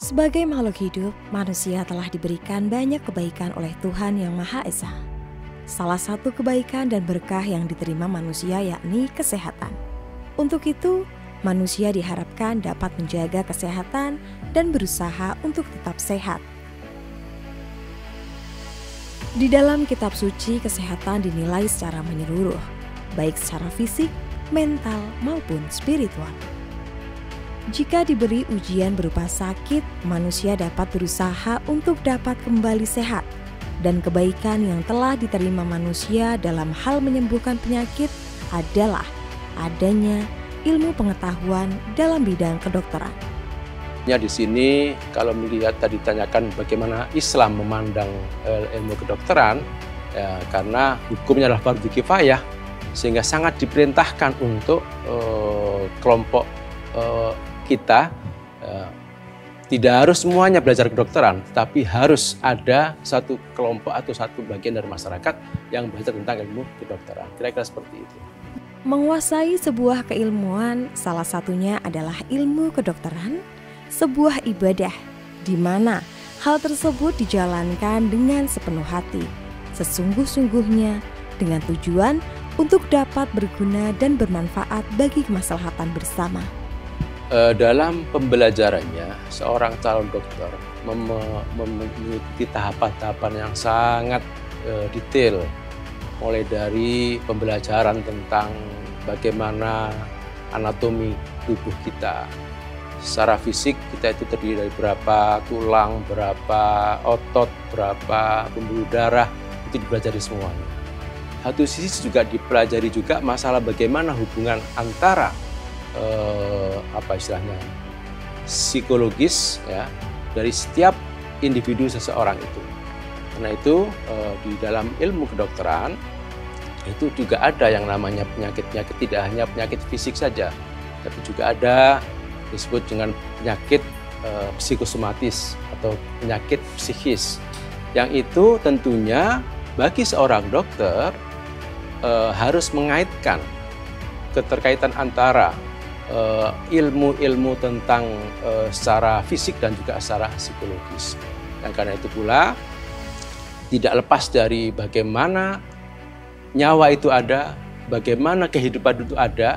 Sebagai makhluk hidup, manusia telah diberikan banyak kebaikan oleh Tuhan Yang Maha Esa. Salah satu kebaikan dan berkah yang diterima manusia yakni kesehatan. Untuk itu, manusia diharapkan dapat menjaga kesehatan dan berusaha untuk tetap sehat. Di dalam kitab suci, kesehatan dinilai secara menyeluruh, baik secara fisik, mental, maupun spiritual. Jika diberi ujian berupa sakit, manusia dapat berusaha untuk dapat kembali sehat. Dan kebaikan yang telah diterima manusia dalam hal menyembuhkan penyakit adalah adanya ilmu pengetahuan dalam bidang kedokteran. Di sini kalau melihat tadi ditanyakan bagaimana Islam memandang ilmu kedokteran, ya, karena hukumnya adalah fardhu kifayah, sehingga sangat diperintahkan untuk kelompok kita tidak harus semuanya belajar kedokteran, tapi harus ada satu kelompok atau satu bagian dari masyarakat yang belajar tentang ilmu kedokteran. Kira-kira seperti itu. Menguasai sebuah keilmuan, salah satunya adalah ilmu kedokteran, sebuah ibadah di mana hal tersebut dijalankan dengan sepenuh hati, sesungguh-sungguhnya dengan tujuan untuk dapat berguna dan bermanfaat bagi kemaslahatan bersama. Dalam pembelajarannya, seorang calon dokter memiliki tahapan-tahapan yang sangat detail, mulai dari pembelajaran tentang bagaimana anatomi tubuh kita. Secara fisik kita itu terdiri dari berapa tulang, berapa otot, berapa pembuluh darah, itu dipelajari semuanya. Satu sisi juga dipelajari juga masalah bagaimana hubungan antara psikologis, ya, dari setiap individu seseorang itu. Karena itu di dalam ilmu kedokteran itu juga ada yang namanya penyakit-penyakit, tidak hanya penyakit fisik saja, tapi juga ada disebut dengan penyakit psikosomatis atau penyakit psikis. Yang itu tentunya bagi seorang dokter harus mengaitkan keterkaitan antara ilmu-ilmu tentang secara fisik dan juga secara psikologis. Dan karena itu pula tidak lepas dari bagaimana nyawa itu ada, bagaimana kehidupan itu ada.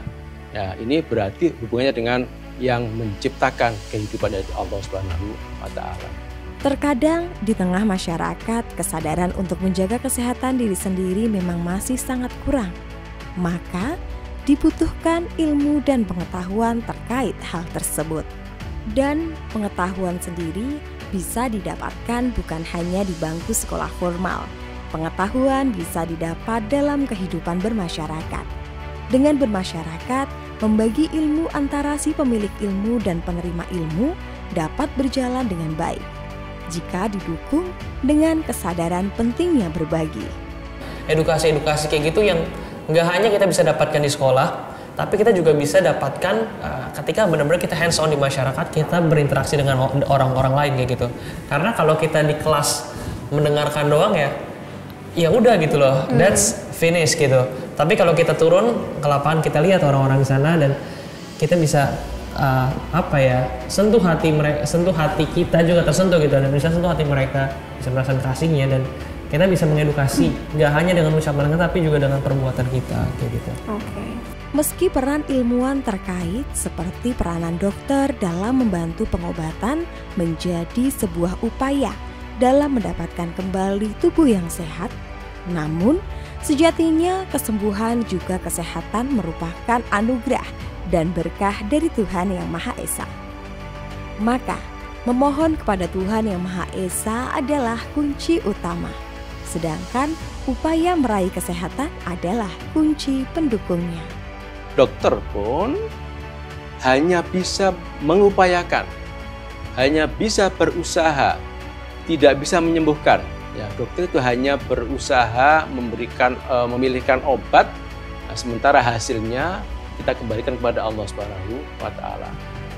Ya, ini berarti hubungannya dengan yang menciptakan kehidupan dari Allah Subhanahu wa Ta'ala. Terkadang di tengah masyarakat, kesadaran untuk menjaga kesehatan diri sendiri memang masih sangat kurang. Maka dibutuhkan ilmu dan pengetahuan terkait hal tersebut. Dan pengetahuan sendiri bisa didapatkan bukan hanya di bangku sekolah formal. Pengetahuan bisa didapat dalam kehidupan bermasyarakat. Dengan bermasyarakat, membagi ilmu antara si pemilik ilmu dan penerima ilmu dapat berjalan dengan baik jika didukung dengan kesadaran pentingnya berbagi. Edukasi-edukasi kayak gitu yang nggak hanya kita bisa dapatkan di sekolah, tapi kita juga bisa dapatkan ketika benar-benar kita hands on di masyarakat, kita berinteraksi dengan orang-orang lain kayak gitu. Karena kalau kita di kelas mendengarkan doang ya udah gitu loh, that's finish gitu. Tapi kalau kita turun ke lapangan, kita lihat orang-orang di sana dan kita bisa sentuh hati mereka, sentuh hati kita juga tersentuh gitu, dan bisa sentuh hati mereka, bisa merasakan kasihnya, dan kita bisa mengedukasi, nggak hanya dengan ucapan kita, tapi juga dengan perbuatan kita, kayak gitu. Oke. Meski peran ilmuwan terkait seperti peranan dokter dalam membantu pengobatan menjadi sebuah upaya dalam mendapatkan kembali tubuh yang sehat, namun sejatinya kesembuhan juga kesehatan merupakan anugerah dan berkah dari Tuhan Yang Maha Esa. Maka, memohon kepada Tuhan Yang Maha Esa adalah kunci utama. Sedangkan upaya meraih kesehatan adalah kunci pendukungnya. Dokter pun hanya bisa mengupayakan, hanya bisa berusaha, tidak bisa menyembuhkan. Ya, dokter itu hanya berusaha memilihkan obat, sementara hasilnya kita kembalikan kepada Allah Subhanahu wa Ta'ala.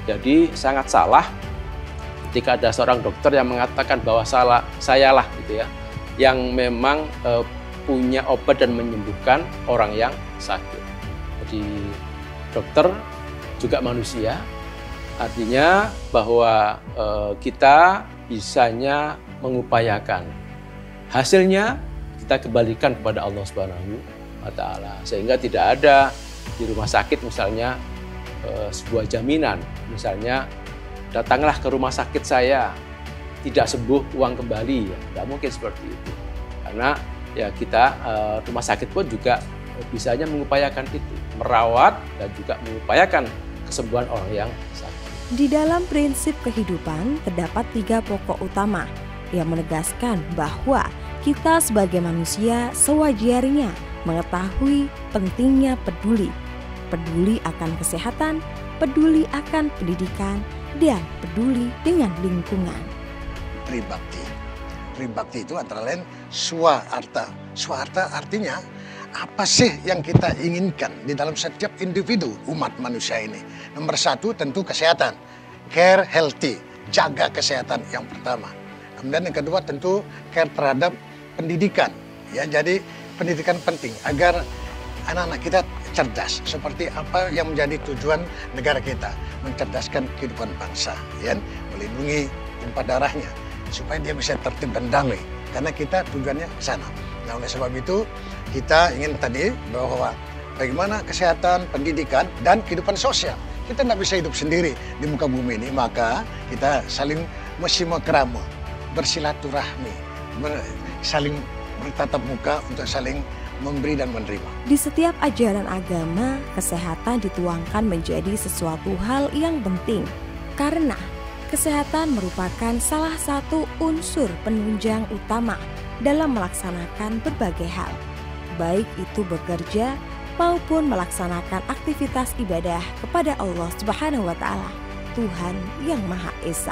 Jadi sangat salah ketika ada seorang dokter yang mengatakan bahwa sayalah gitu ya, yang memang punya obat dan menyembuhkan orang yang sakit. Jadi dokter juga manusia, Artinya bahwa kita bisanya mengupayakan. Hasilnya kita kembalikan kepada Allah Subhanahu wa Ta'ala. Sehingga tidak ada di rumah sakit misalnya sebuah jaminan. Misalnya, datanglah ke rumah sakit saya, tidak sembuh uang kembali. Ya, tidak mungkin seperti itu. Karena ya kita rumah sakit pun juga bisanya mengupayakan itu, merawat dan juga mengupayakan kesembuhan orang yang sakit. Di dalam prinsip kehidupan terdapat 3 pokok utama yang menegaskan bahwa kita sebagai manusia sewajarnya mengetahui pentingnya peduli. Peduli akan kesehatan, peduli akan pendidikan, dan peduli dengan lingkungan. Tribakti. Tribakti itu antara lain swaarta. Swaarta artinya apa sih yang kita inginkan di dalam setiap individu umat manusia ini. Nomor 1 tentu kesehatan. Care healthy, jaga kesehatan yang pertama. Kemudian yang kedua tentu care terhadap pendidikan. Ya, jadi pendidikan penting agar anak-anak kita cerdas. Seperti apa yang menjadi tujuan negara kita, mencerdaskan kehidupan bangsa, ya, melindungi tumpah darahnya supaya dia bisa tertib dan damai. Karena kita tujuannya ke sana. Nah, oleh sebab itu kita ingin tadi bahwa bagaimana kesehatan, pendidikan, dan kehidupan sosial. Kita tidak bisa hidup sendiri di muka bumi ini, maka kita saling musyawarah, bersilaturahmi, saling bertatap muka untuk saling memberi dan menerima. Di setiap ajaran agama, kesehatan dituangkan menjadi sesuatu hal yang penting karena kesehatan merupakan salah satu unsur penunjang utama dalam melaksanakan berbagai hal, baik itu bekerja maupun melaksanakan aktivitas ibadah kepada Allah Subhanahu wa Ta'ala, Tuhan yang Maha Esa.